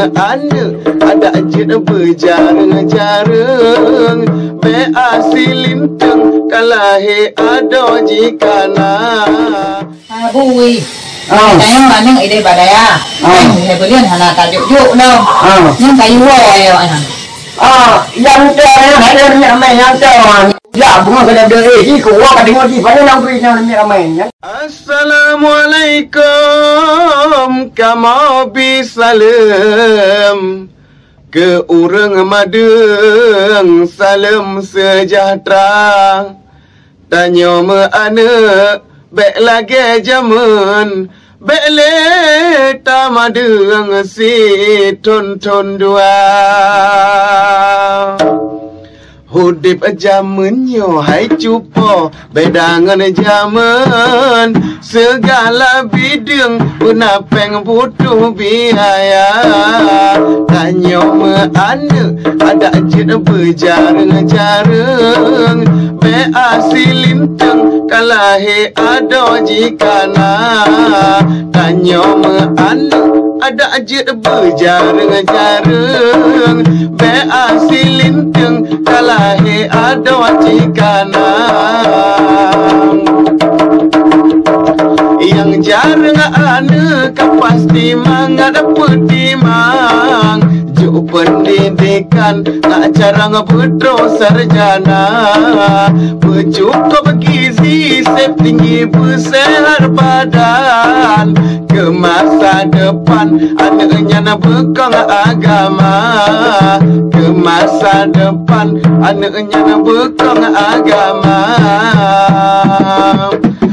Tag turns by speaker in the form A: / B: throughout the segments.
A: mana ada je berjareng-jareng be asilinteng kalahe ado jikana
B: vui cái mà những ý đây bà đây à anh thì có liên hẳn là cả dụ dụ đâu nhưng cái vui rồi
C: yang chơi hãy đưa nhà mày yang chơi mà dạ cũng là cái đưa gì cũng qua cái tiếng gì phải năm quy nhau nhà mày nhé.
A: Assalamualaikum kama bisalam ke urang madeng salam sejahtera tanya me ana bek lagi zaman bek le ta madeng si ton dua hudip jaman yo hai cupo bedangan jaman segala bidang puna peng butuh biaya tanya me ana ada je berjareng-jareng be asilinteng kalahe ado jikana tanya me ana ada je berjareng-jareng be asilinteng kalahe ado jikana yang jarang ana pasti mangat petimang jo pendidikan tak jarang betul sarjana bercukup gizi sep tinggi bersehat badan ke masa depan anaknya nak bekang agama ke masa depan anaknya nak bekang agama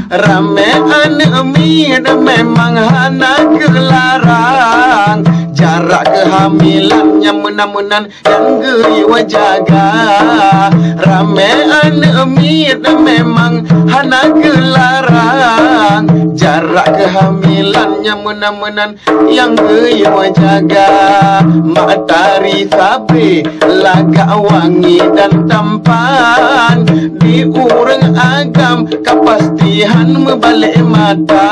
A: rame anak mid memang hana kelarang jarak kehamilannya menan-menan yang geriwa jaga rame anak mid memang hana kelarang jarak kehamilannya menan-menan yang geriwa jaga matahari sabi lagak wangi dan tampan di urang agam kepastian membalik mata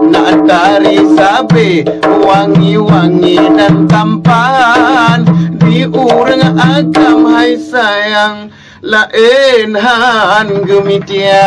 A: nak tari sabi wangi-wangi dan tampan di urang agam hai sayang lain han gemitian